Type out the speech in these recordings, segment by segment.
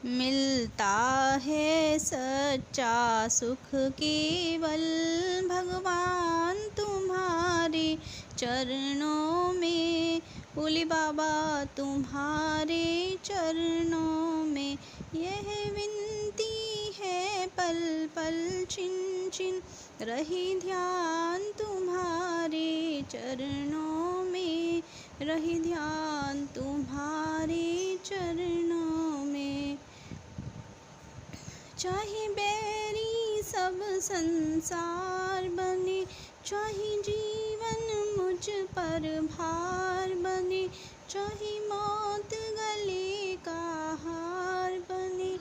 मिलता है सच्चा सुख केवल भगवान तुम्हारे चरणों में। भोले बाबा तुम्हारे चरणों में यह विनती है पल पल छिन छिन रहे ध्यान तुम्हारे चरणों में, रहे ध्यान तुम्हारे चरणों में। चाहे बैरी सब संसार बने, चाहे जीवन मुझ पर भार बने, चाहे मौत गले का हार बने,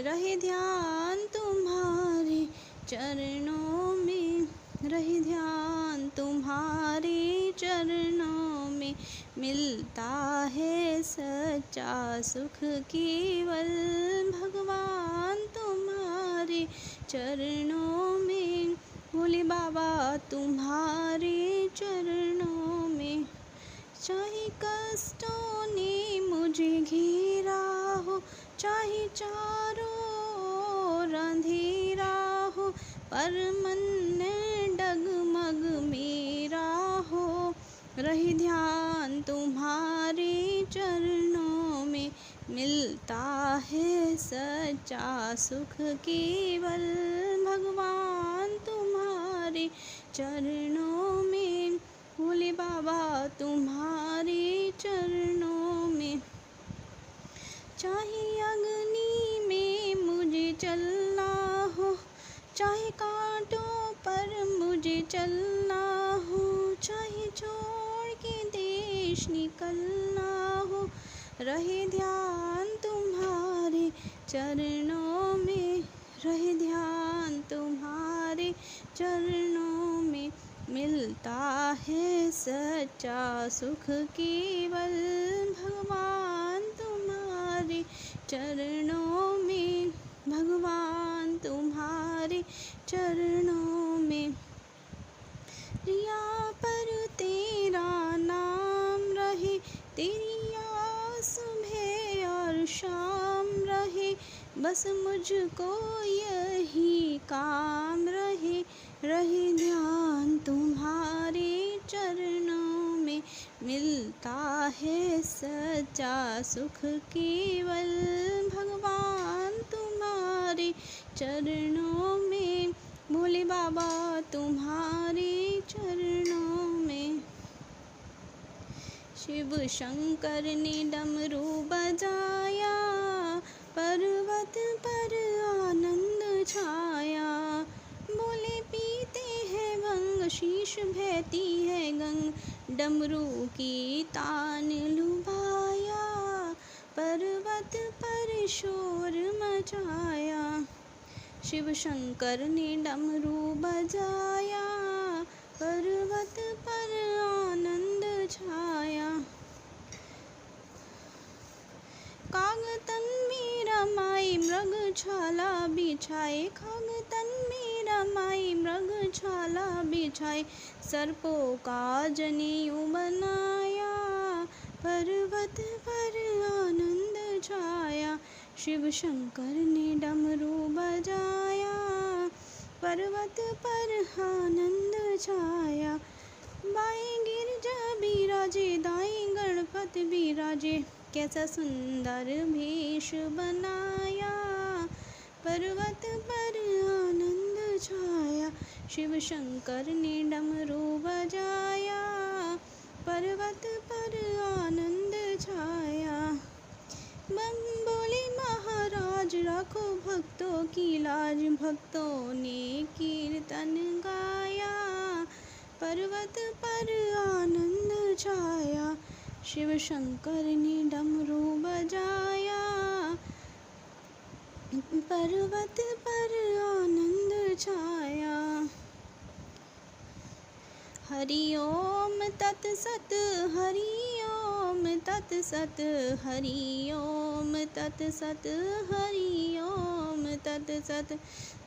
रहे ध्यान तुम्हारे चरणों में, रहे ध्यान तुम्हारे चरणों में। मिलता है सच्चा सुख केवल भगवान तुम्हारे चरणों में। भोले बाबा तुम्हारे चरणों में। चाहे कष्टों ने मुझे घेरा हो, चाहे चारों ओर अंधेरा हो, पर मन डगमग मेरा हो, रहे ध्यान तुम्हारे चरणों में। मिलता है सच्चा सुख केवल भगवान तुम्हारे चरणों में। भोले बाबा तुम्हारे चरणों में। चाहे अग्नि में मुझे चलना हो, चाहे कांटों पर मुझे चलना हो, चाहे छोड़ के देश निकलना हो, रहे ध्यान तुम्हारे चरणों में, रहे ध्यान तुम्हारे चरणों में। मिलता है सच्चा सुख केवल भगवान तुम्हारे चरणों में, भगवान तुम्हारे चरणों में। रिया पर तेरा नाम रहे, तेरी आस सुबह और शाम रहे, बस मुझको यही काम रहे, रहे ध्यान तुम्हारे चरणों में। मिलता है सच्चा सुख केवल भगवान तुम्हारे चरणों में। भोले बाबा तुम्हारे चरणों में। शिव शंकर ने डमरू बजाया, पर्वत पर आनंद छाया, बोले पीते हैं भंग शीश बहती है गंग, डमरू की तान लुभाया, पर्वत पर शोर मचाया। शिव शंकर ने डमरू बजाया, पर्वत पर आनंद छाया, कागतन में रमाई मृग छाला बिछाए, कागतन में रमाई मृग छाला बिछाए, सर्पों का जनेऊ बनाया, पर्वत पर आनंद छाया। शिव शंकर ने डमरू बजाया, पर्वत पर आनंद छाया, बाएं गिरजा बिराजे दाएं गणपति बिराजे, कैसा सुंदर भेष बनाया, पर्वत पर आनंद छाया। शिव शंकर ने डमरू बजाया, पर्वत पर आनंद छाया, बम बोले महाराज रखो भक्तों की लाज, भक्तों ने कीर्तन गाया, पर्वत पर आनंद छाया। शिव शंकर ने डमरू बजाया, पर्वत पर आनंद छाया। हरि ओम तत्सत, हरि ओम तत्सत, हरि ओम तत्सत, हरि ओम तत्सत।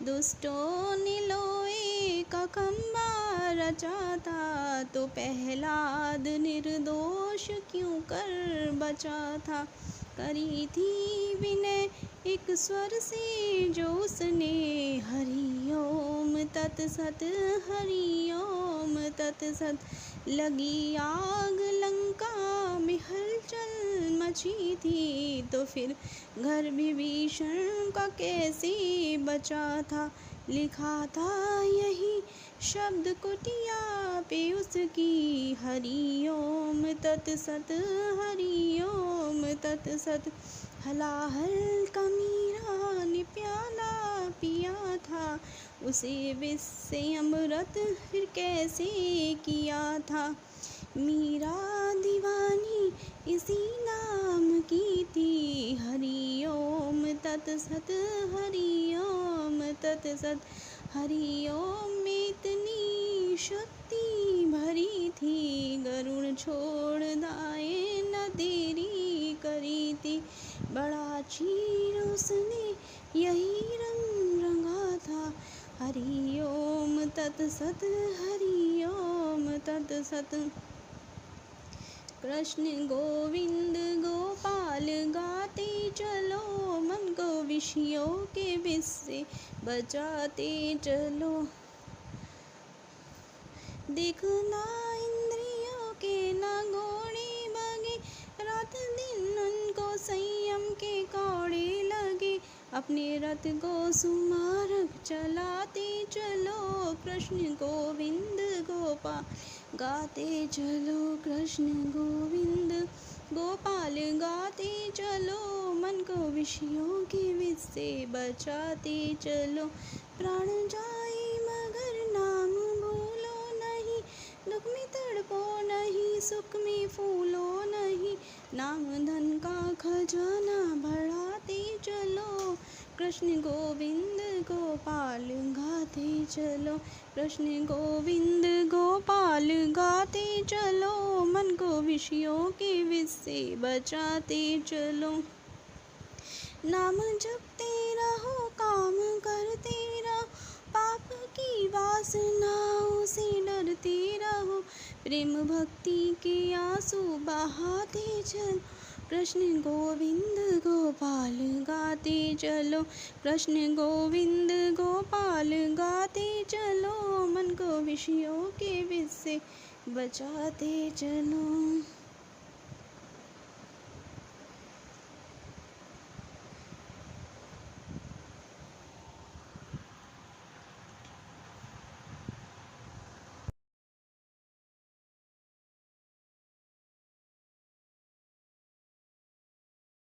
दुष्टों ने लोहे का खंबा रचा था, तो प्रहलाद निर्दोष क्यों कर बचा था, करी थी विनय एक स्वर से जो उसने। हरि ओम तत्सत हरि ओम तत्सत। लगी आग लंका में हलचल मची थी, तो फिर घर विभीषण का कैसे बचा था। लिखा था यही शब्द कुटिया पे उसकी। हरि ओम तत्सत हरि ओम तत्सत। हलाहल का मीरा ने प्याला पिया था, उसे विष से अमृत फिर कैसे किया था। मीरा दीवानी इसी नाम की थी। हरि ओम तत्सत हरि ओम तत्सत। हरि ओम में इतनी शक्ति भरी थी, गरुड़ छोड़ दाए न देरी करी थी। बड़ा चीर उसने यही रंग रंगा था। हरि ओम तत्सत हरि ओम तत्सत। कृष्ण गोविंद गोपाल गाते चलो, मन को विषयों के विष से बचाते चलो। देखना इंद्रियों के ना घोड़े बगे, रात दिन उनको संयम के कौड़े लगे। अपने रथ को सुमार्ग चलाते चलो, कृष्ण गोविंद गोपाल गाते चलो। कृष्ण गोविंद गोपाल गाते चलो, मन को विषयों के विष से बचाते चलो। प्राण जाए मगर नाम भूलो नहीं, दुख में तड़पो नहीं, सुख में फूलो नहीं। नाम धन का खजाना बढ़ाते चलो, कृष्ण गोविंद गोपाल गाते चलो। कृष्ण गोविंद गोपाल गाते चलो, मन को विषयों के विष से बचाते चलो। नाम जपते रहो काम करते रहो, पाप की वासनाओं से डरते रहो। प्रेम भक्ति के आंसू बहाते चलो, कृष्ण गोविंद गोपाल गाते चलो। कृष्ण गोविंद गोपाल गाते चलो, मन को विषयों के विष से बचाते चलो।